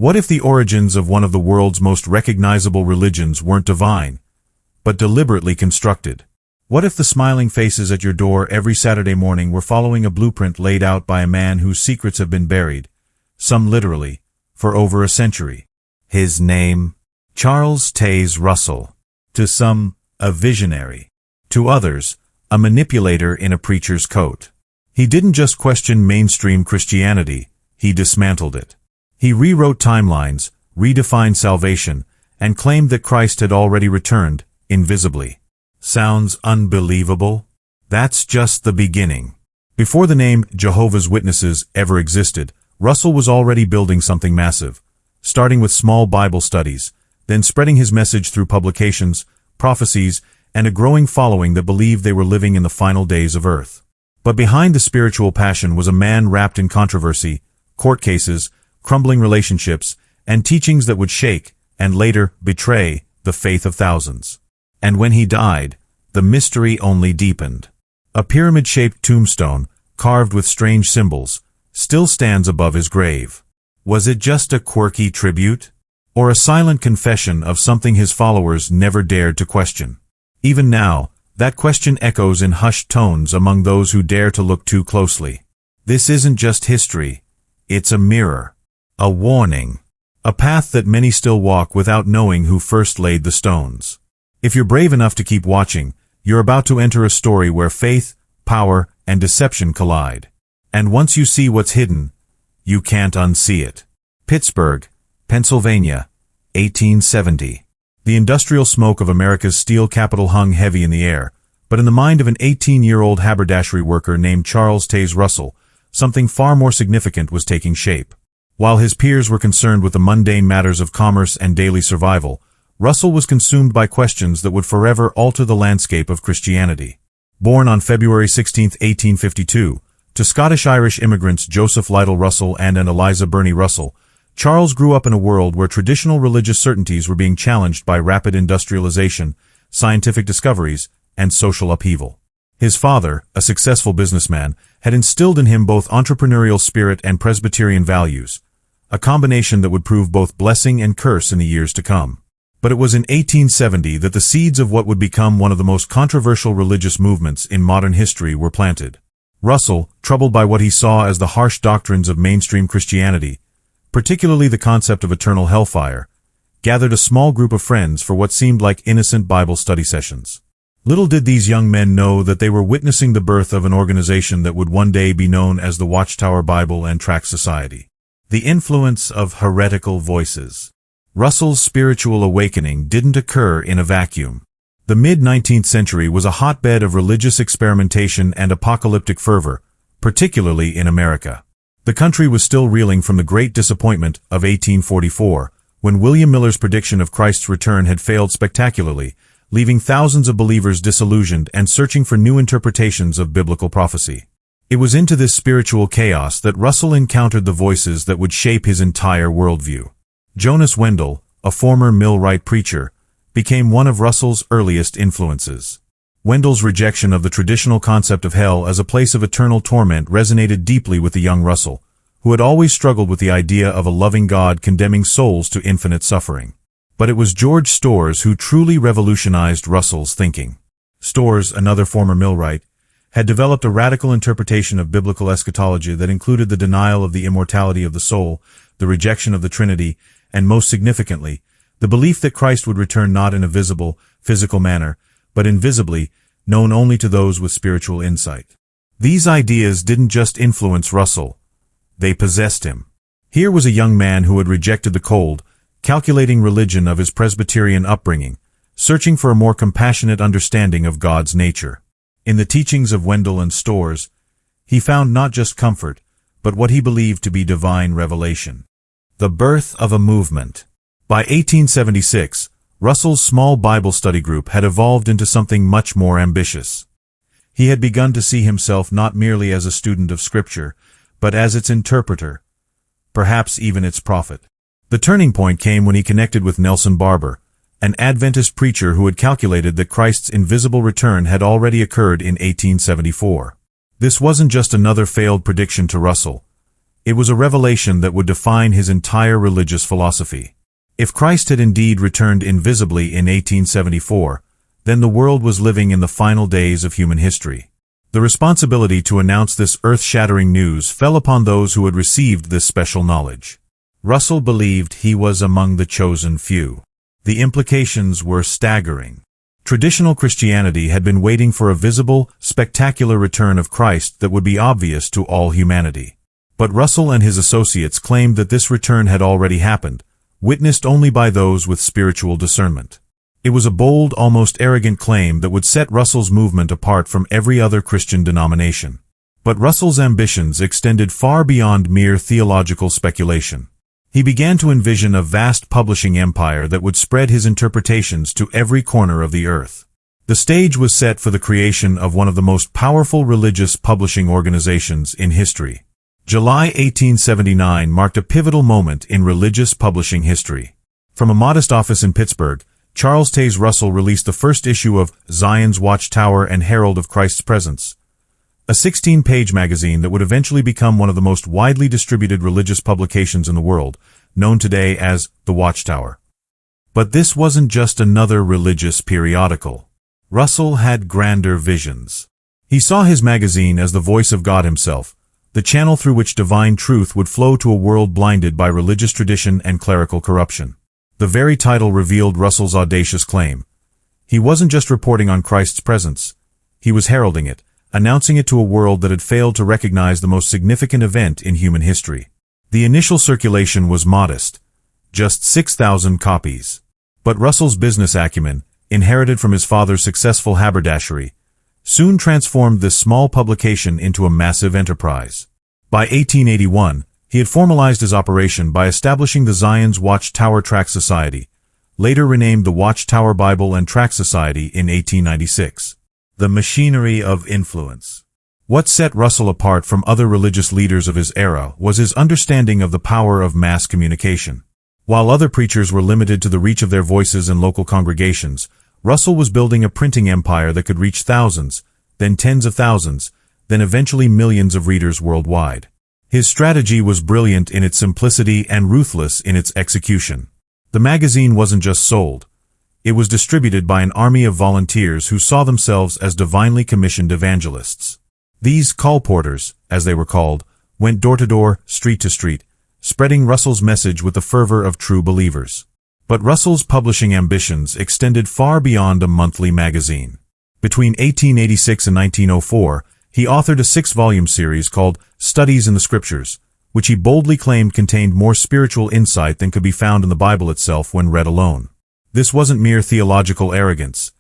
What if the origins of one of the world's most recognizable religions weren't divine, but deliberately constructed? What if the smiling faces at your door every Saturday morning were following a blueprint laid out by a man whose secrets have been buried, some literally, for over a century? His name? Charles Taze Russell. To some, a visionary. To others, a manipulator in a preacher's coat. He didn't just question mainstream Christianity, he dismantled it. He rewrote timelines, redefined salvation, and claimed that Christ had already returned, invisibly. Sounds unbelievable? That's just the beginning. Before the name Jehovah's Witnesses ever existed, Russell was already building something massive, starting with small Bible studies, then spreading his message through publications, prophecies, and a growing following that believed they were living in the final days of earth. But behind the spiritual passion was a man wrapped in controversy, court cases, crumbling relationships, and teachings that would shake, and later betray, the faith of thousands. And when he died, the mystery only deepened. A pyramid-shaped tombstone, carved with strange symbols, still stands above his grave. Was it just a quirky tribute? Or a silent confession of something his followers never dared to question? Even now, that question echoes in hushed tones among those who dare to look too closely. This isn't just history, it's a mirror. A warning. A path that many still walk without knowing who first laid the stones. If you're brave enough to keep watching, you're about to enter a story where faith, power, and deception collide. And once you see what's hidden, you can't unsee it. Pittsburgh, Pennsylvania, 1870. The industrial smoke of America's steel capital hung heavy in the air, but in the mind of an 18-year-old haberdashery worker named Charles Taze Russell, something far more significant was taking shape. While his peers were concerned with the mundane matters of commerce and daily survival, Russell was consumed by questions that would forever alter the landscape of Christianity. Born on February 16, 1852, to Scottish-Irish immigrants Joseph Lytle Russell and Eliza Burney Russell, Charles grew up in a world where traditional religious certainties were being challenged by rapid industrialization, scientific discoveries, and social upheaval. His father, a successful businessman, had instilled in him both entrepreneurial spirit and Presbyterian values, a combination that would prove both blessing and curse in the years to come. But it was in 1870 that the seeds of what would become one of the most controversial religious movements in modern history were planted. Russell, troubled by what he saw as the harsh doctrines of mainstream Christianity, particularly the concept of eternal hellfire, gathered a small group of friends for what seemed like innocent Bible study sessions. Little did these young men know that they were witnessing the birth of an organization that would one day be known as the Watchtower Bible and Tract Society. The influence of heretical voices. Russell's spiritual awakening didn't occur in a vacuum. The mid-19th century was a hotbed of religious experimentation and apocalyptic fervor, particularly in America. The country was still reeling from the great disappointment of 1844, when William Miller's prediction of Christ's return had failed spectacularly, leaving thousands of believers disillusioned and searching for new interpretations of biblical prophecy. It was into this spiritual chaos that Russell encountered the voices that would shape his entire worldview. Jonas Wendell, a former Millwright preacher, became one of Russell's earliest influences. Wendell's rejection of the traditional concept of hell as a place of eternal torment resonated deeply with the young Russell, who had always struggled with the idea of a loving God condemning souls to infinite suffering. But it was George Storrs who truly revolutionized Russell's thinking. Storrs, another former Millwright, had developed a radical interpretation of biblical eschatology that included the denial of the immortality of the soul, the rejection of the Trinity, and most significantly, the belief that Christ would return not in a visible, physical manner, but invisibly, known only to those with spiritual insight. These ideas didn't just influence Russell, they possessed him. Here was a young man who had rejected the cold, calculating religion of his Presbyterian upbringing, searching for a more compassionate understanding of God's nature. In the teachings of Wendell and Storrs, he found not just comfort, but what he believed to be divine revelation. The birth of a movement. By 1876, Russell's small Bible study group had evolved into something much more ambitious. He had begun to see himself not merely as a student of Scripture, but as its interpreter, perhaps even its prophet. The turning point came when he connected with Nelson Barber, an Adventist preacher who had calculated that Christ's invisible return had already occurred in 1874. This wasn't just another failed prediction to Russell. It was a revelation that would define his entire religious philosophy. If Christ had indeed returned invisibly in 1874, then the world was living in the final days of human history. The responsibility to announce this earth-shattering news fell upon those who had received this special knowledge. Russell believed he was among the chosen few. The implications were staggering. Traditional Christianity had been waiting for a visible, spectacular return of Christ that would be obvious to all humanity. But Russell and his associates claimed that this return had already happened, witnessed only by those with spiritual discernment. It was a bold, almost arrogant claim that would set Russell's movement apart from every other Christian denomination. But Russell's ambitions extended far beyond mere theological speculation. He began to envision a vast publishing empire that would spread his interpretations to every corner of the earth. The stage was set for the creation of one of the most powerful religious publishing organizations in history. July 1879 marked a pivotal moment in religious publishing history. From a modest office in Pittsburgh, Charles Taze Russell released the first issue of Zion's Watchtower and Herald of Christ's Presence, a 16-page magazine that would eventually become one of the most widely distributed religious publications in the world, known today as the Watchtower. But this wasn't just another religious periodical. Russell had grander visions. He saw his magazine as the voice of God himself, the channel through which divine truth would flow to a world blinded by religious tradition and clerical corruption. The very title revealed Russell's audacious claim. He wasn't just reporting on Christ's presence. He was heralding it, announcing it to a world that had failed to recognize the most significant event in human history. The initial circulation was modest, just 6,000 copies. But Russell's business acumen, inherited from his father's successful haberdashery, soon transformed this small publication into a massive enterprise. By 1881, he had formalized his operation by establishing the Zion's Watchtower Tract Society, later renamed the Watchtower Bible and Tract Society in 1896. The machinery of influence. What set Russell apart from other religious leaders of his era was his understanding of the power of mass communication. While other preachers were limited to the reach of their voices in local congregations, Russell was building a printing empire that could reach thousands, then tens of thousands, then eventually millions of readers worldwide. His strategy was brilliant in its simplicity and ruthless in its execution. The magazine wasn't just sold. It was distributed by an army of volunteers who saw themselves as divinely commissioned evangelists. These colporteurs, as they were called, went door to door, street to street, spreading Russell's message with the fervor of true believers. But Russell's publishing ambitions extended far beyond a monthly magazine. Between 1886 and 1904, he authored a 6-volume series called Studies in the Scriptures, which he boldly claimed contained more spiritual insight than could be found in the Bible itself when read alone. This wasn't mere theological arrogance.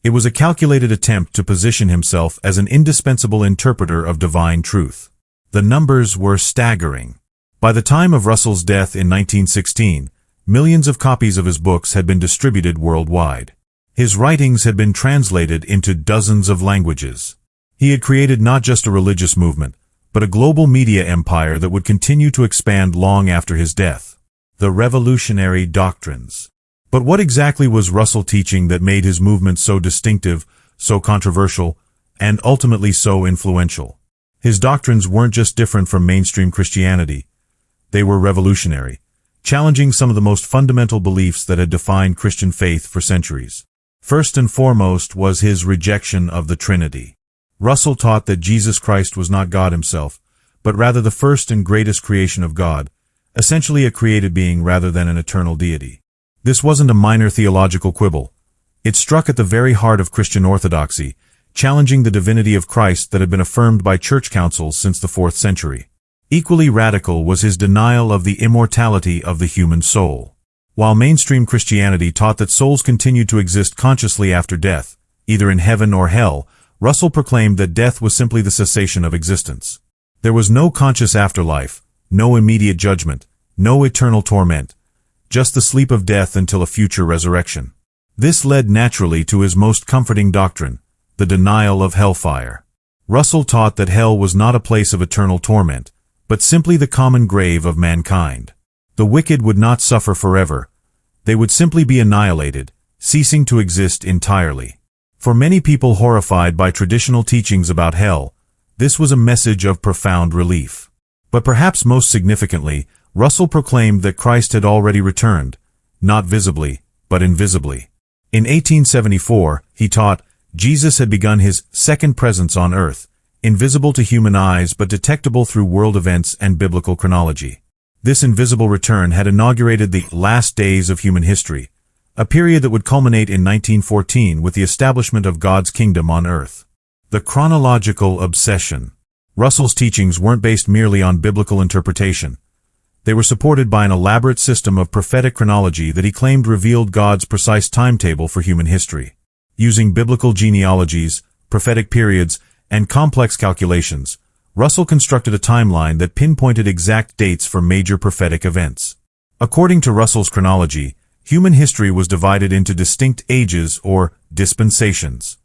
It was a calculated attempt to position himself as an indispensable interpreter of divine truth. The numbers were staggering. By the time of Russell's death in 1916, millions of copies of his books had been distributed worldwide. His writings had been translated into dozens of languages. He had created not just a religious movement, but a global media empire that would continue to expand long after his death. The revolutionary doctrines. But what exactly was Russell teaching that made his movement so distinctive, so controversial, and ultimately so influential? His doctrines weren't just different from mainstream Christianity. They were revolutionary, challenging some of the most fundamental beliefs that had defined Christian faith for centuries. First and foremost was his rejection of the Trinity. Russell taught that Jesus Christ was not God himself, but rather the first and greatest creation of God, essentially a created being rather than an eternal deity. This wasn't a minor theological quibble. It struck at the very heart of Christian orthodoxy, challenging the divinity of Christ that had been affirmed by church councils since the 4th century. Equally radical was his denial of the immortality of the human soul. While mainstream Christianity taught that souls continued to exist consciously after death, either in heaven or hell, Russell proclaimed that death was simply the cessation of existence. There was no conscious afterlife, no immediate judgment, no eternal torment, just the sleep of death until a future resurrection. This led naturally to his most comforting doctrine, the denial of hellfire. Russell taught that hell was not a place of eternal torment, but simply the common grave of mankind. The wicked would not suffer forever. They would simply be annihilated, ceasing to exist entirely. For many people horrified by traditional teachings about hell, this was a message of profound relief. But perhaps most significantly, Russell proclaimed that Christ had already returned, not visibly, but invisibly. In 1874, he taught, Jesus had begun his second presence on earth, invisible to human eyes but detectable through world events and biblical chronology. This invisible return had inaugurated the last days of human history, a period that would culminate in 1914 with the establishment of God's kingdom on earth. The chronological obsession. Russell's teachings weren't based merely on biblical interpretation. They were supported by an elaborate system of prophetic chronology that he claimed revealed God's precise timetable for human history. Using biblical genealogies, prophetic periods, and complex calculations, Russell constructed a timeline that pinpointed exact dates for major prophetic events. According to Russell's chronology, human history was divided into distinct ages or dispensations.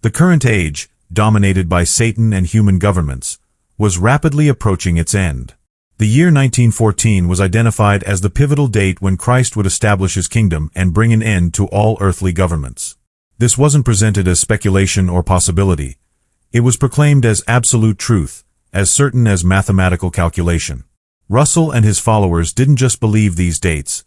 The current age, dominated by Satan and human governments, was rapidly approaching its end. The year 1914 was identified as the pivotal date when Christ would establish his kingdom and bring an end to all earthly governments. This wasn't presented as speculation or possibility. It was proclaimed as absolute truth, as certain as mathematical calculation. Russell and his followers didn't just believe these dates.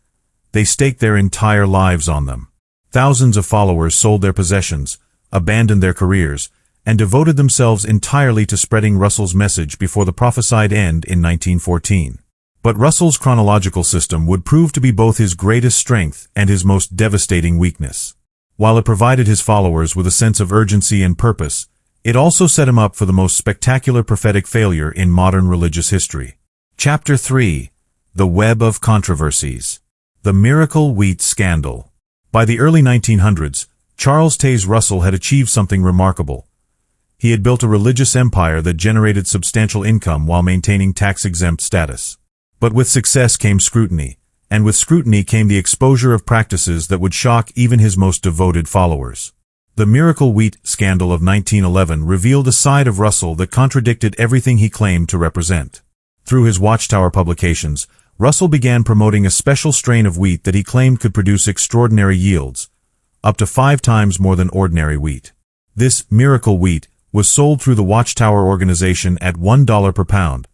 They staked their entire lives on them. Thousands of followers sold their possessions, abandoned their careers, and devoted themselves entirely to spreading Russell's message before the prophesied end in 1914. But Russell's chronological system would prove to be both his greatest strength and his most devastating weakness. While it provided his followers with a sense of urgency and purpose, it also set him up for the most spectacular prophetic failure in modern religious history. Chapter 3. The Web of Controversies. The Miracle Wheat Scandal. By the early 1900s, Charles Taze Russell had achieved something remarkable. He had built a religious empire that generated substantial income while maintaining tax-exempt status. But with success came scrutiny, and with scrutiny came the exposure of practices that would shock even his most devoted followers. The Miracle Wheat Scandal of 1911 revealed a side of Russell that contradicted everything he claimed to represent. Through his Watchtower publications, Russell began promoting a special strain of wheat that he claimed could produce extraordinary yields, up to 5 times more than ordinary wheat. This miracle wheat was sold through the Watchtower organization at $1 per pound,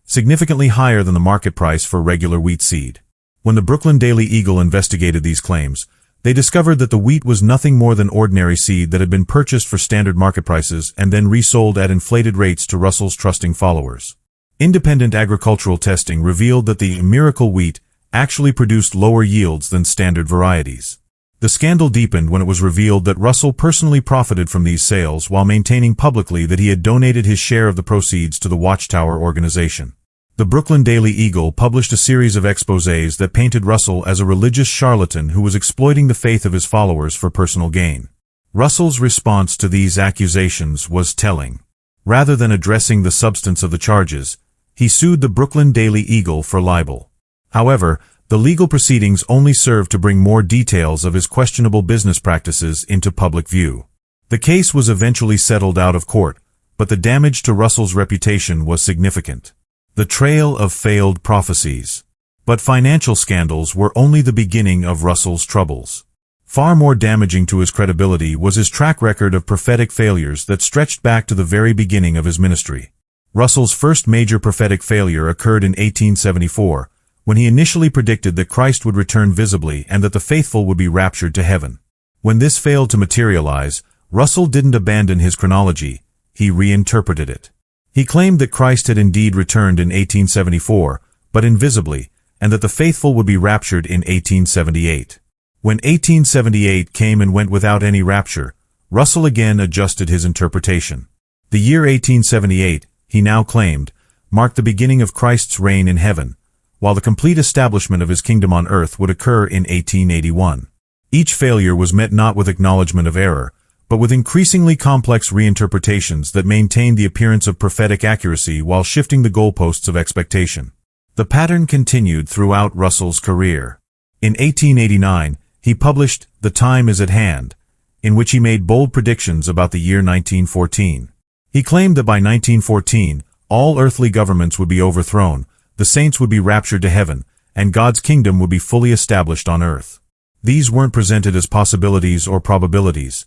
significantly higher than the market price for regular wheat seed. When the Brooklyn Daily Eagle investigated these claims, they discovered that the wheat was nothing more than ordinary seed that had been purchased for standard market prices and then resold at inflated rates to Russell's trusting followers. Independent agricultural testing revealed that the miracle wheat actually produced lower yields than standard varieties. The scandal deepened when it was revealed that Russell personally profited from these sales while maintaining publicly that he had donated his share of the proceeds to the Watchtower organization. The Brooklyn Daily Eagle published a series of exposés that painted Russell as a religious charlatan who was exploiting the faith of his followers for personal gain. Russell's response to these accusations was telling. Rather than addressing the substance of the charges, he sued the Brooklyn Daily Eagle for libel. However, the legal proceedings only served to bring more details of his questionable business practices into public view. The case was eventually settled out of court, but the damage to Russell's reputation was significant. The trail of failed prophecies. But financial scandals were only the beginning of Russell's troubles. Far more damaging to his credibility was his track record of prophetic failures that stretched back to the very beginning of his ministry. Russell's first major prophetic failure occurred in 1874, when he initially predicted that Christ would return visibly and that the faithful would be raptured to heaven. When this failed to materialize, Russell didn't abandon his chronology, he reinterpreted it. He claimed that Christ had indeed returned in 1874, but invisibly, and that the faithful would be raptured in 1878. When 1878 came and went without any rapture, Russell again adjusted his interpretation. The year 1878, he now claimed, marked the beginning of Christ's reign in heaven, while the complete establishment of his kingdom on earth would occur in 1881. Each failure was met not with acknowledgement of error, but with increasingly complex reinterpretations that maintained the appearance of prophetic accuracy while shifting the goalposts of expectation. The pattern continued throughout Russell's career. In 1889, he published The Time Is at Hand, in which he made bold predictions about the year 1914. He claimed that by 1914, all earthly governments would be overthrown, the saints would be raptured to heaven, and God's kingdom would be fully established on earth. These weren't presented as possibilities or probabilities.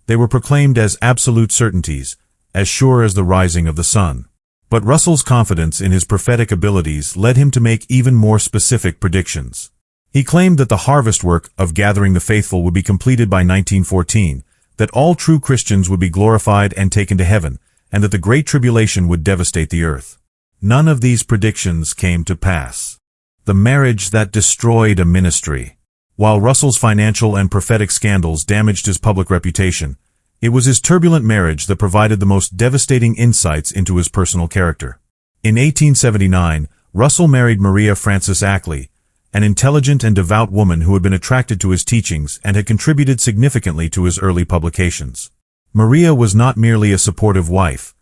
They were proclaimed as absolute certainties, as sure as the rising of the sun. But Russell's confidence in his prophetic abilities led him to make even more specific predictions. He claimed that the harvest work of gathering the faithful would be completed by 1914, that all true Christians would be glorified and taken to heaven, and that the Great Tribulation would devastate the earth. None of these predictions came to pass. The marriage that destroyed a ministry. While Russell's financial and prophetic scandals damaged his public reputation, it was his turbulent marriage that provided the most devastating insights into his personal character. In 1879, Russell married Maria Frances Ackley, an intelligent and devout woman who had been attracted to his teachings and had contributed significantly to his early publications. Maria was not merely a supportive wife.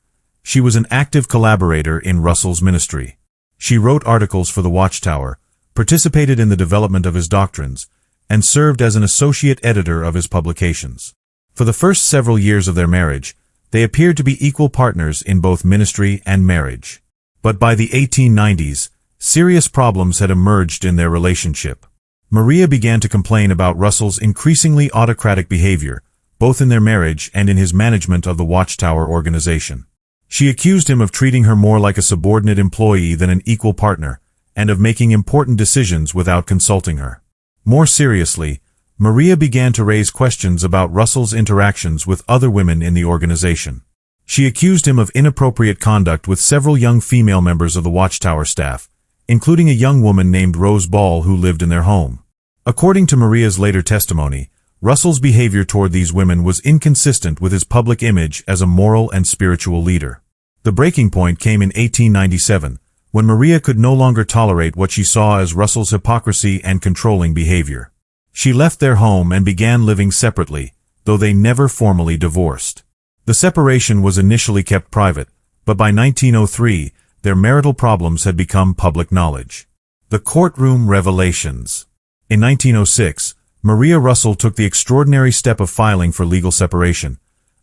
She was an active collaborator in Russell's ministry. She wrote articles for the Watchtower, participated in the development of his doctrines, and served as an associate editor of his publications. For the first several years of their marriage, they appeared to be equal partners in both ministry and marriage. But by the 1890s, serious problems had emerged in their relationship. Maria began to complain about Russell's increasingly autocratic behavior, both in their marriage and in his management of the Watchtower organization. She accused him of treating her more like a subordinate employee than an equal partner, and of making important decisions without consulting her. More seriously, Maria began to raise questions about Russell's interactions with other women in the organization. She accused him of inappropriate conduct with several young female members of the Watchtower staff, including a young woman named Rose Ball who lived in their home. According to Maria's later testimony, Russell's behavior toward these women was inconsistent with his public image as a moral and spiritual leader. The breaking point came in 1897, when Maria could no longer tolerate what she saw as Russell's hypocrisy and controlling behavior. She left their home and began living separately, though they never formally divorced. The separation was initially kept private, but by 1903, their marital problems had become public knowledge. The Courtroom Revelations. In 1906, Maria Russell took the extraordinary step of filing for legal separation,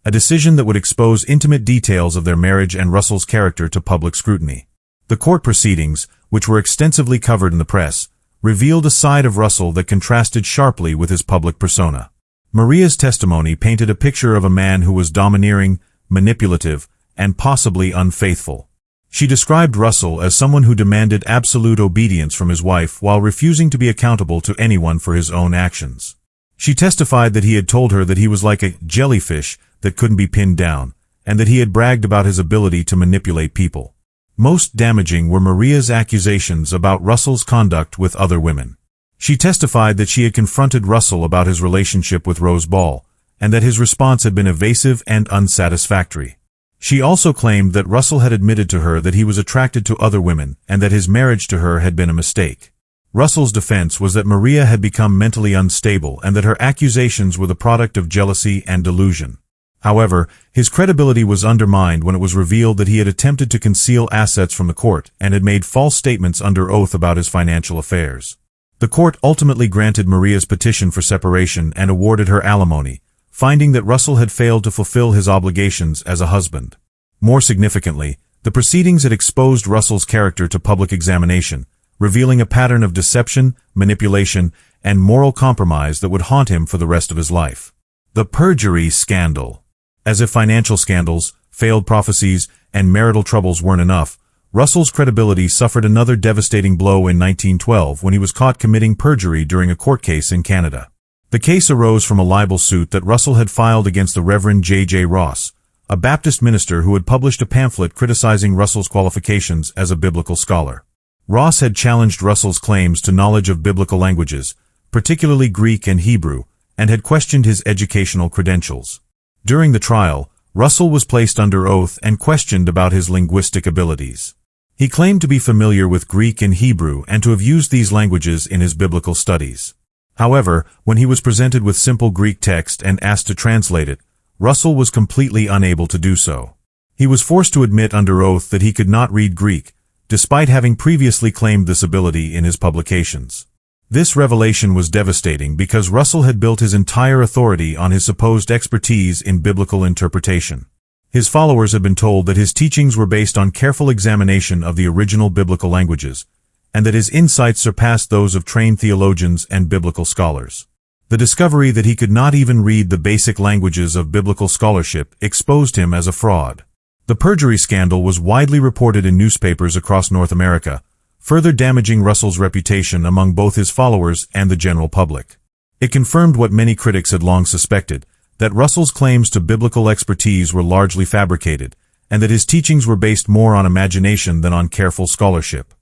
a decision that would expose intimate details of their marriage and Russell's character to public scrutiny. The court proceedings, which were extensively covered in the press, revealed a side of Russell that contrasted sharply with his public persona. Maria's testimony painted a picture of a man who was domineering, manipulative, and possibly unfaithful. She described Russell as someone who demanded absolute obedience from his wife while refusing to be accountable to anyone for his own actions. She testified that he had told her that he was like a jellyfish that couldn't be pinned down, and that he had bragged about his ability to manipulate people. Most damaging were Maria's accusations about Russell's conduct with other women. She testified that she had confronted Russell about his relationship with Rose Ball, and that his response had been evasive and unsatisfactory. She also claimed that Russell had admitted to her that he was attracted to other women and that his marriage to her had been a mistake. Russell's defense was that Maria had become mentally unstable and that her accusations were the product of jealousy and delusion. However, his credibility was undermined when it was revealed that he had attempted to conceal assets from the court and had made false statements under oath about his financial affairs. The court ultimately granted Maria's petition for separation and awarded her alimony, finding that Russell had failed to fulfill his obligations as a husband. More significantly, the proceedings had exposed Russell's character to public examination, revealing a pattern of deception, manipulation, and moral compromise that would haunt him for the rest of his life. The perjury scandal. As if financial scandals, failed prophecies, and marital troubles weren't enough, Russell's credibility suffered another devastating blow in 1912 when he was caught committing perjury during a court case in Canada. The case arose from a libel suit that Russell had filed against the Reverend J.J. Ross, a Baptist minister who had published a pamphlet criticizing Russell's qualifications as a biblical scholar. Ross had challenged Russell's claims to knowledge of biblical languages, particularly Greek and Hebrew, and had questioned his educational credentials. During the trial, Russell was placed under oath and questioned about his linguistic abilities. He claimed to be familiar with Greek and Hebrew and to have used these languages in his biblical studies. However, when he was presented with simple Greek text and asked to translate it, Russell was completely unable to do so. He was forced to admit under oath that he could not read Greek, despite having previously claimed this ability in his publications. This revelation was devastating because Russell had built his entire authority on his supposed expertise in biblical interpretation. His followers had been told that his teachings were based on careful examination of the original biblical languages, and that his insights surpassed those of trained theologians and biblical scholars. The discovery that he could not even read the basic languages of biblical scholarship exposed him as a fraud. The perjury scandal was widely reported in newspapers across North America, further damaging Russell's reputation among both his followers and the general public. It confirmed what many critics had long suspected, that Russell's claims to biblical expertise were largely fabricated, and that his teachings were based more on imagination than on careful scholarship.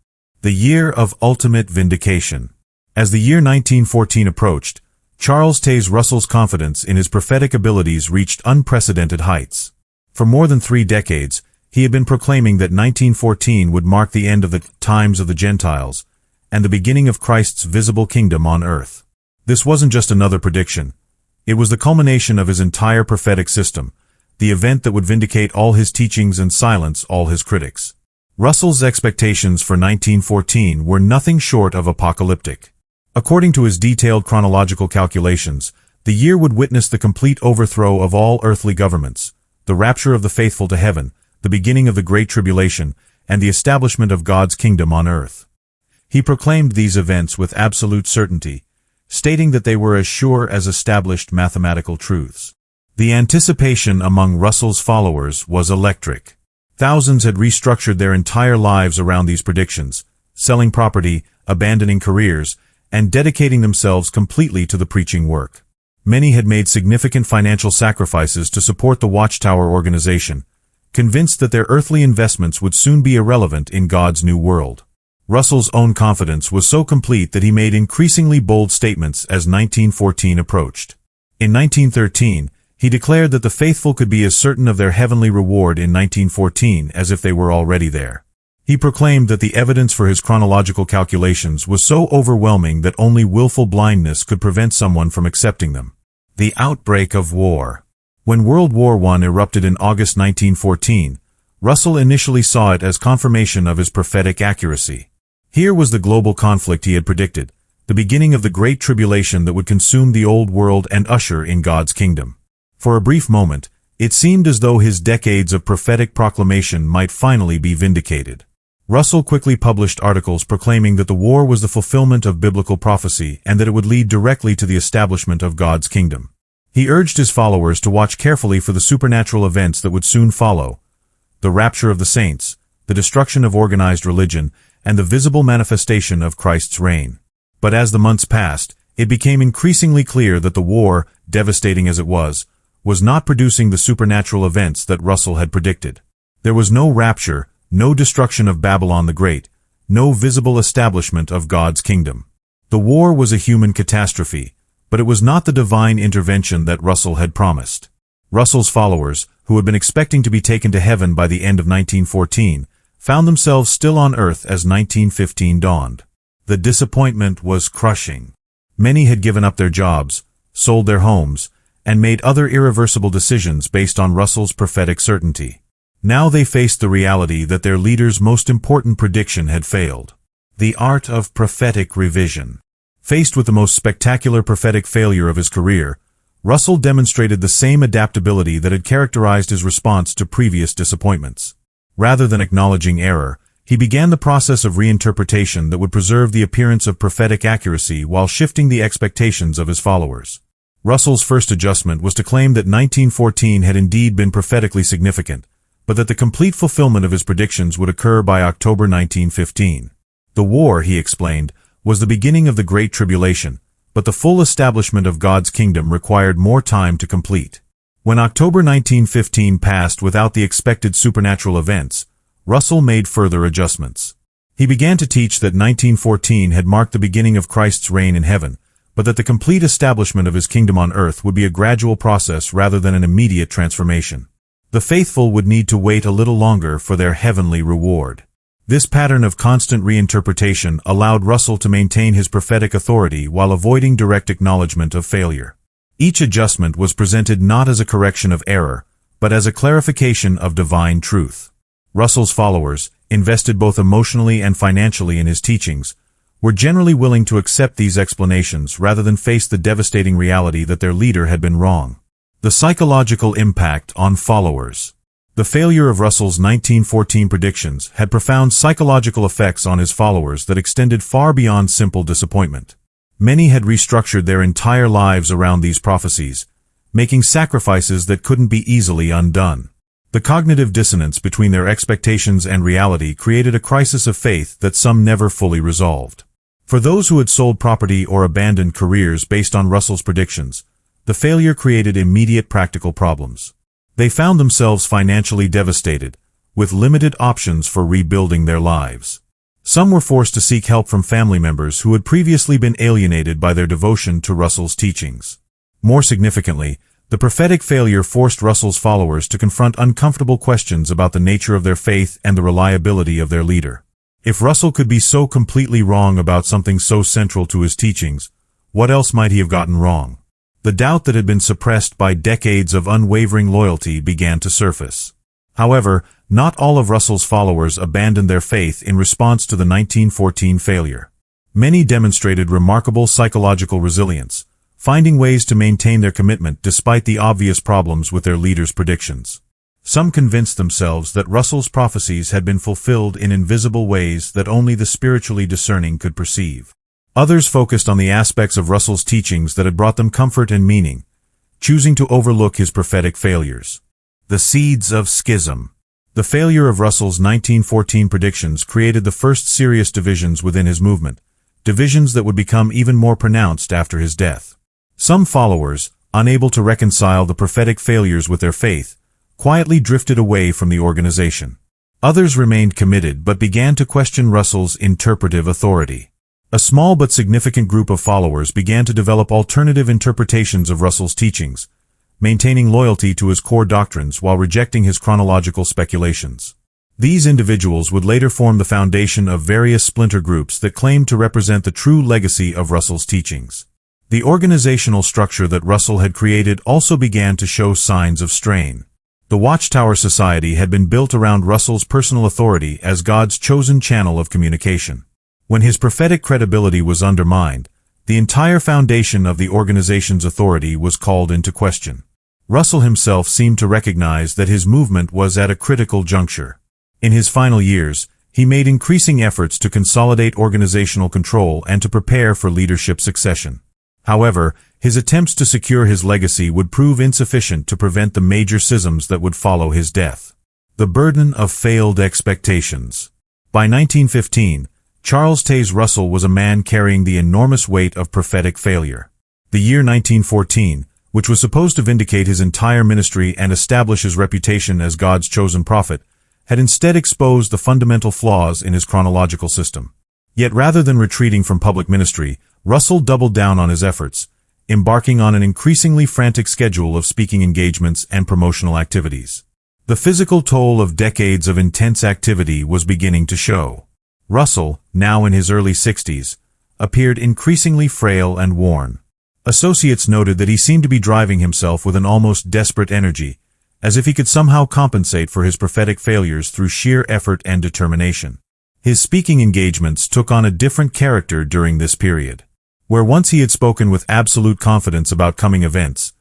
The year of ultimate vindication. As the year 1914 approached, Charles Taze Russell's confidence in his prophetic abilities reached unprecedented heights. For more than 3 decades, he had been proclaiming that 1914 would mark the end of the times of the Gentiles and the beginning of Christ's visible kingdom on earth. This wasn't just another prediction. It was the culmination of his entire prophetic system, the event that would vindicate all his teachings and silence all his critics. Russell's expectations for 1914 were nothing short of apocalyptic. According to his detailed chronological calculations, the year would witness the complete overthrow of all earthly governments, the rapture of the faithful to heaven, the beginning of the Great Tribulation, and the establishment of God's kingdom on earth. He proclaimed these events with absolute certainty, stating that they were as sure as established mathematical truths. The anticipation among Russell's followers was electric. Thousands had restructured their entire lives around these predictions, selling property, abandoning careers, and dedicating themselves completely to the preaching work. Many had made significant financial sacrifices to support the Watchtower organization, convinced that their earthly investments would soon be irrelevant in God's new world. Russell's own confidence was so complete that he made increasingly bold statements as 1914 approached. In 1913, he declared that the faithful could be as certain of their heavenly reward in 1914 as if they were already there. He proclaimed that the evidence for his chronological calculations was so overwhelming that only willful blindness could prevent someone from accepting them. The outbreak of war. When World War I erupted in August 1914, Russell initially saw it as confirmation of his prophetic accuracy. Here was the global conflict he had predicted, the beginning of the Great Tribulation that would consume the old world and usher in God's kingdom. For a brief moment, it seemed as though his decades of prophetic proclamation might finally be vindicated. Russell quickly published articles proclaiming that the war was the fulfillment of biblical prophecy and that it would lead directly to the establishment of God's kingdom. He urged his followers to watch carefully for the supernatural events that would soon follow: the rapture of the saints, the destruction of organized religion, and the visible manifestation of Christ's reign. But as the months passed, it became increasingly clear that the war, devastating as it was not producing the supernatural events that Russell had predicted. There was no rapture, no destruction of Babylon the Great, no visible establishment of God's kingdom. The war was a human catastrophe, but it was not the divine intervention that Russell had promised. Russell's followers, who had been expecting to be taken to heaven by the end of 1914, found themselves still on earth as 1915 dawned. The disappointment was crushing. Many had given up their jobs, sold their homes, and made other irreversible decisions based on Russell's prophetic certainty. Now they faced the reality that their leader's most important prediction had failed. The art of prophetic revision. Faced with the most spectacular prophetic failure of his career, Russell demonstrated the same adaptability that had characterized his response to previous disappointments. Rather than acknowledging error, he began the process of reinterpretation that would preserve the appearance of prophetic accuracy while shifting the expectations of his followers. Russell's first adjustment was to claim that 1914 had indeed been prophetically significant, but that the complete fulfillment of his predictions would occur by October 1915. The war, he explained, was the beginning of the Great Tribulation, but the full establishment of God's kingdom required more time to complete. When October 1915 passed without the expected supernatural events, Russell made further adjustments. He began to teach that 1914 had marked the beginning of Christ's reign in heaven, but that the complete establishment of his kingdom on earth would be a gradual process rather than an immediate transformation. The faithful would need to wait a little longer for their heavenly reward. This pattern of constant reinterpretation allowed Russell to maintain his prophetic authority while avoiding direct acknowledgement of failure. Each adjustment was presented not as a correction of error, but as a clarification of divine truth. Russell's followers, invested both emotionally and financially in his teachings, were generally willing to accept these explanations rather than face the devastating reality that their leader had been wrong. The psychological impact on followers. The failure of Russell's 1914 predictions had profound psychological effects on his followers that extended far beyond simple disappointment. Many had restructured their entire lives around these prophecies, making sacrifices that couldn't be easily undone. The cognitive dissonance between their expectations and reality created a crisis of faith that some never fully resolved. For those who had sold property or abandoned careers based on Russell's predictions, the failure created immediate practical problems. They found themselves financially devastated, with limited options for rebuilding their lives. Some were forced to seek help from family members who had previously been alienated by their devotion to Russell's teachings. More significantly, the prophetic failure forced Russell's followers to confront uncomfortable questions about the nature of their faith and the reliability of their leader. If Russell could be so completely wrong about something so central to his teachings, what else might he have gotten wrong? The doubt that had been suppressed by decades of unwavering loyalty began to surface. However, not all of Russell's followers abandoned their faith in response to the 1914 failure. Many demonstrated remarkable psychological resilience, finding ways to maintain their commitment despite the obvious problems with their leader's predictions. Some convinced themselves that Russell's prophecies had been fulfilled in invisible ways that only the spiritually discerning could perceive. Others focused on the aspects of Russell's teachings that had brought them comfort and meaning, choosing to overlook his prophetic failures. The seeds of schism. The failure of Russell's 1914 predictions created the first serious divisions within his movement, divisions that would become even more pronounced after his death. Some followers, unable to reconcile the prophetic failures with their faith, quietly drifted away from the organization. Others remained committed but began to question Russell's interpretive authority. A small but significant group of followers began to develop alternative interpretations of Russell's teachings, maintaining loyalty to his core doctrines while rejecting his chronological speculations. These individuals would later form the foundation of various splinter groups that claimed to represent the true legacy of Russell's teachings. The organizational structure that Russell had created also began to show signs of strain. The Watchtower Society had been built around Russell's personal authority as God's chosen channel of communication. When his prophetic credibility was undermined, the entire foundation of the organization's authority was called into question. Russell himself seemed to recognize that his movement was at a critical juncture. In his final years, he made increasing efforts to consolidate organizational control and to prepare for leadership succession. However, his attempts to secure his legacy would prove insufficient to prevent the major schisms that would follow his death. The burden of failed expectations. By 1915, Charles Taze Russell was a man carrying the enormous weight of prophetic failure. The year 1914, which was supposed to vindicate his entire ministry and establish his reputation as God's chosen prophet, had instead exposed the fundamental flaws in his chronological system. Yet rather than retreating from public ministry, Russell doubled down on his efforts, embarking on an increasingly frantic schedule of speaking engagements and promotional activities. The physical toll of decades of intense activity was beginning to show. Russell, now in his early 60s, appeared increasingly frail and worn. Associates noted that he seemed to be driving himself with an almost desperate energy, as if he could somehow compensate for his prophetic failures through sheer effort and determination. His speaking engagements took on a different character during this period. Where once he had spoken with absolute confidence about coming events,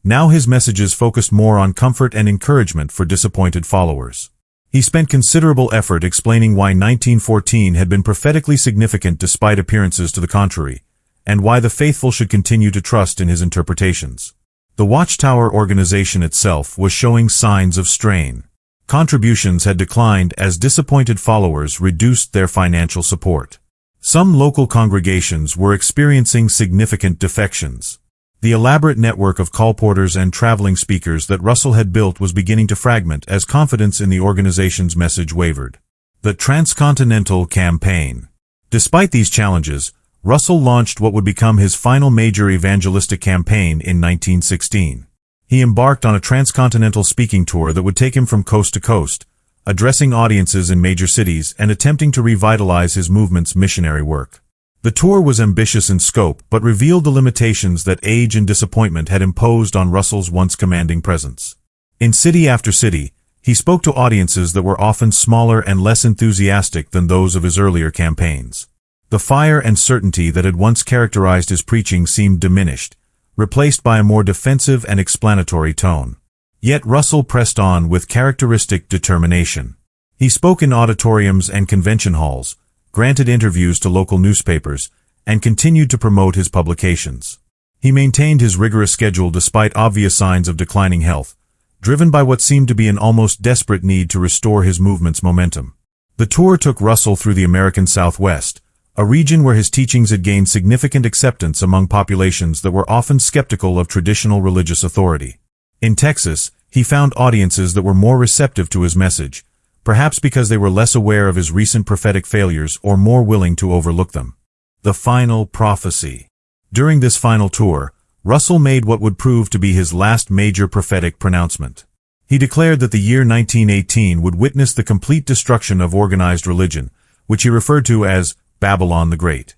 now his messages focused more on comfort and encouragement for disappointed followers. He spent considerable effort explaining why 1914 had been prophetically significant despite appearances to the contrary, and why the faithful should continue to trust in his interpretations. The Watchtower organization itself was showing signs of strain. Contributions had declined as disappointed followers reduced their financial support. Some local congregations were experiencing significant defections. The elaborate network of colporteurs and traveling speakers that Russell had built was beginning to fragment as confidence in the organization's message wavered. The Transcontinental Campaign. Despite these challenges, Russell launched what would become his final major evangelistic campaign in 1916. He embarked on a transcontinental speaking tour that would take him from coast to coast, addressing audiences in major cities and attempting to revitalize his movement's missionary work. The tour was ambitious in scope but revealed the limitations that age and disappointment had imposed on Russell's once commanding presence. In city after city, he spoke to audiences that were often smaller and less enthusiastic than those of his earlier campaigns. The fire and certainty that had once characterized his preaching seemed diminished, replaced by a more defensive and explanatory tone. Yet Russell pressed on with characteristic determination. He spoke in auditoriums and convention halls, granted interviews to local newspapers, and continued to promote his publications. He maintained his rigorous schedule despite obvious signs of declining health, driven by what seemed to be an almost desperate need to restore his movement's momentum. The tour took Russell through the American Southwest, a region where his teachings had gained significant acceptance among populations that were often skeptical of traditional religious authority. In Texas, he found audiences that were more receptive to his message, perhaps because they were less aware of his recent prophetic failures or more willing to overlook them. The final prophecy. During this final tour, Russell made what would prove to be his last major prophetic pronouncement. He declared that the year 1918 would witness the complete destruction of organized religion, which he referred to as Babylon the Great.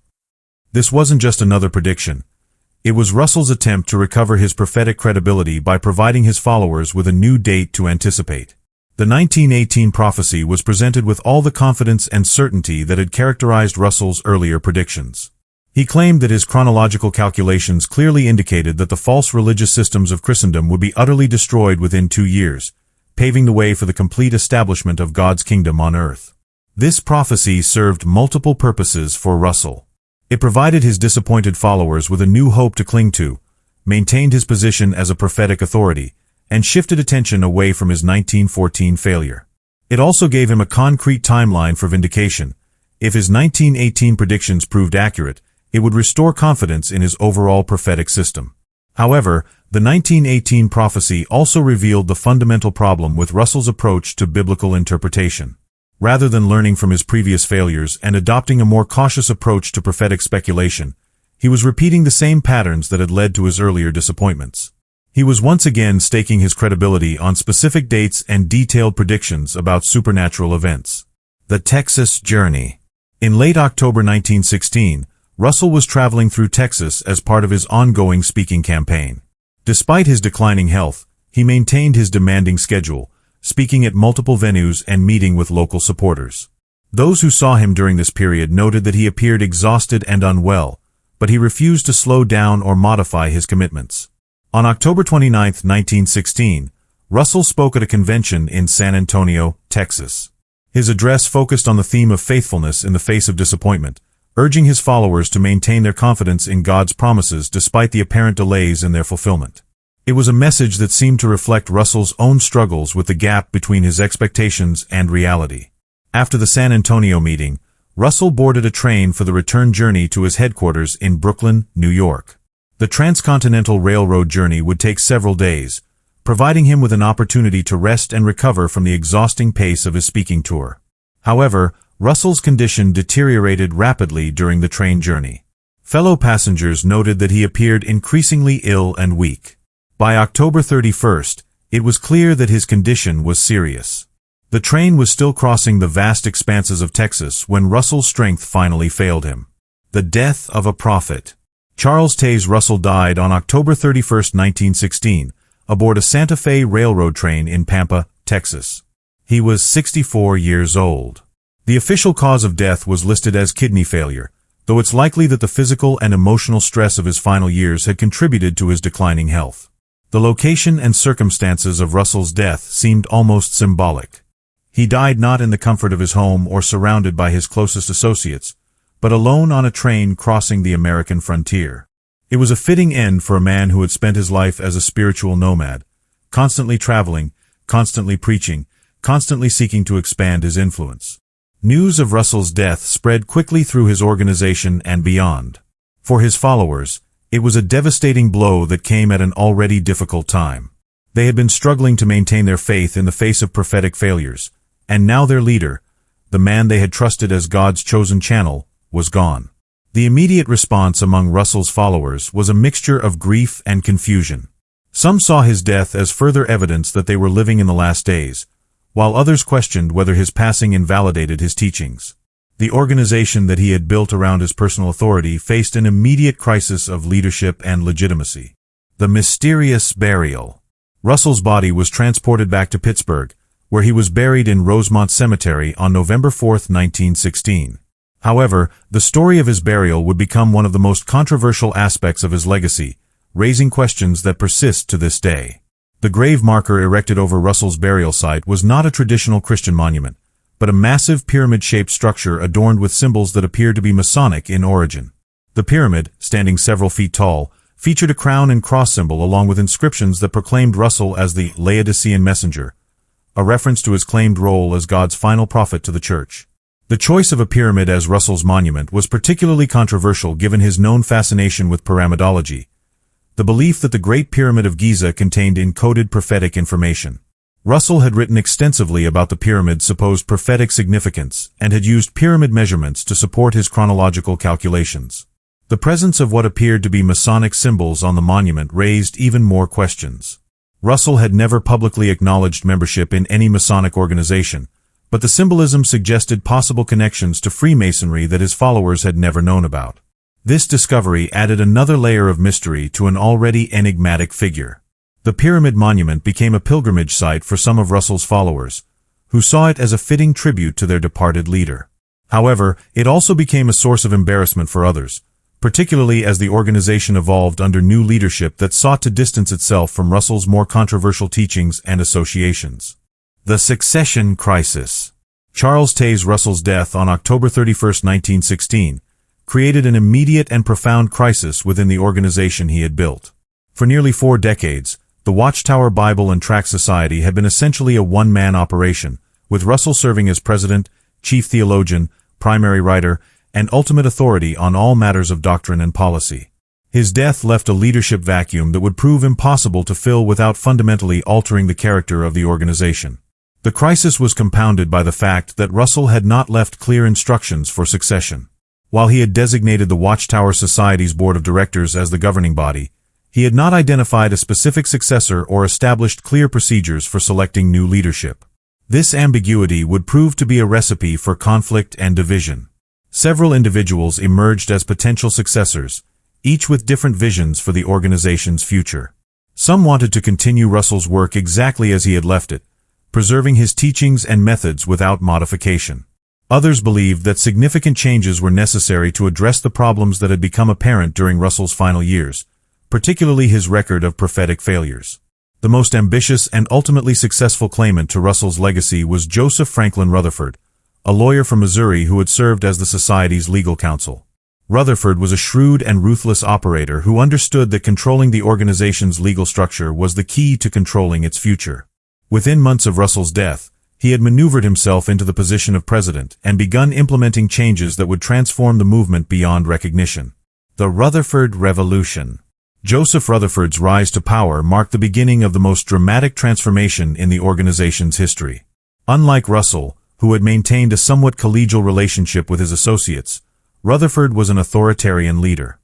This wasn't just another prediction. It was Russell's attempt to recover his prophetic credibility by providing his followers with a new date to anticipate. The 1918 prophecy was presented with all the confidence and certainty that had characterized Russell's earlier predictions. He claimed that his chronological calculations clearly indicated that the false religious systems of Christendom would be utterly destroyed within 2 years, paving the way for the complete establishment of God's kingdom on earth. This prophecy served multiple purposes for Russell. It provided his disappointed followers with a new hope to cling to, maintained his position as a prophetic authority, and shifted attention away from his 1914 failure. It also gave him a concrete timeline for vindication. If his 1918 predictions proved accurate, it would restore confidence in his overall prophetic system. However, the 1918 prophecy also revealed the fundamental problem with Russell's approach to biblical interpretation. Rather than learning from his previous failures and adopting a more cautious approach to prophetic speculation, he was repeating the same patterns that had led to his earlier disappointments. He was once again staking his credibility on specific dates and detailed predictions about supernatural events. The Texas Journey. In late October 1916, Russell was traveling through Texas as part of his ongoing speaking campaign. Despite his declining health, he maintained his demanding schedule, speaking at multiple venues and meeting with local supporters. Those who saw him during this period noted that he appeared exhausted and unwell, but he refused to slow down or modify his commitments. On October 29, 1916, Russell spoke at a convention in San Antonio, Texas. His address focused on the theme of faithfulness in the face of disappointment, urging his followers to maintain their confidence in God's promises despite the apparent delays in their fulfillment. It was a message that seemed to reflect Russell's own struggles with the gap between his expectations and reality. After the San Antonio meeting, Russell boarded a train for the return journey to his headquarters in Brooklyn, New York. The transcontinental railroad journey would take several days, providing him with an opportunity to rest and recover from the exhausting pace of his speaking tour. However, Russell's condition deteriorated rapidly during the train journey. Fellow passengers noted that he appeared increasingly ill and weak. By October 31st, it was clear that his condition was serious. The train was still crossing the vast expanses of Texas when Russell's strength finally failed him. The death of a prophet. Charles Taze Russell died on October 31, 1916, aboard a Santa Fe railroad train in Pampa, Texas. He was 64 years old. The official cause of death was listed as kidney failure, though it's likely that the physical and emotional stress of his final years had contributed to his declining health. The location and circumstances of Russell's death seemed almost symbolic. He died not in the comfort of his home or surrounded by his closest associates, but alone on a train crossing the American frontier. It was a fitting end for a man who had spent his life as a spiritual nomad, constantly traveling, constantly preaching, constantly seeking to expand his influence. News of Russell's death spread quickly through his organization and beyond. For his followers, it was a devastating blow that came at an already difficult time. They had been struggling to maintain their faith in the face of prophetic failures, and now their leader, the man they had trusted as God's chosen channel, was gone. The immediate response among Russell's followers was a mixture of grief and confusion. Some saw his death as further evidence that they were living in the last days, while others questioned whether his passing invalidated his teachings. The organization that he had built around his personal authority faced an immediate crisis of leadership and legitimacy. The mysterious burial. Russell's body was transported back to Pittsburgh, where he was buried in Rosemont Cemetery on November 4, 1916. However, the story of his burial would become one of the most controversial aspects of his legacy, raising questions that persist to this day. The grave marker erected over Russell's burial site was not a traditional Christian monument, but a massive pyramid-shaped structure adorned with symbols that appeared to be Masonic in origin. The pyramid, standing several feet tall, featured a crown and cross symbol along with inscriptions that proclaimed Russell as the Laodicean messenger, a reference to his claimed role as God's final prophet to the church. The choice of a pyramid as Russell's monument was particularly controversial given his known fascination with pyramidology, the belief that the Great Pyramid of Giza contained encoded prophetic information. Russell had written extensively about the pyramid's supposed prophetic significance and had used pyramid measurements to support his chronological calculations. The presence of what appeared to be Masonic symbols on the monument raised even more questions. Russell had never publicly acknowledged membership in any Masonic organization, but the symbolism suggested possible connections to Freemasonry that his followers had never known about. This discovery added another layer of mystery to an already enigmatic figure. The Pyramid Monument became a pilgrimage site for some of Russell's followers, who saw it as a fitting tribute to their departed leader. However, it also became a source of embarrassment for others, particularly as the organization evolved under new leadership that sought to distance itself from Russell's more controversial teachings and associations. The Succession Crisis. Charles Taze Russell's death on October 31, 1916, created an immediate and profound crisis within the organization he had built. For nearly 4 decades, the Watchtower Bible and Tract Society had been essentially a one-man operation, with Russell serving as president, chief theologian, primary writer, and ultimate authority on all matters of doctrine and policy. His death left a leadership vacuum that would prove impossible to fill without fundamentally altering the character of the organization. The crisis was compounded by the fact that Russell had not left clear instructions for succession. While he had designated the Watchtower Society's board of directors as the governing body, he had not identified a specific successor or established clear procedures for selecting new leadership. This ambiguity would prove to be a recipe for conflict and division. Several individuals emerged as potential successors, each with different visions for the organization's future. Some wanted to continue Russell's work exactly as he had left it, preserving his teachings and methods without modification. Others believed that significant changes were necessary to address the problems that had become apparent during Russell's final years, particularly his record of prophetic failures. The most ambitious and ultimately successful claimant to Russell's legacy was Joseph Franklin Rutherford, a lawyer from Missouri who had served as the Society's legal counsel. Rutherford was a shrewd and ruthless operator who understood that controlling the organization's legal structure was the key to controlling its future. Within months of Russell's death, he had maneuvered himself into the position of president and begun implementing changes that would transform the movement beyond recognition. The Rutherford Revolution. Joseph Rutherford's rise to power marked the beginning of the most dramatic transformation in the organization's history. Unlike Russell, who had maintained a somewhat collegial relationship with his associates, Rutherford was an authoritarian leader.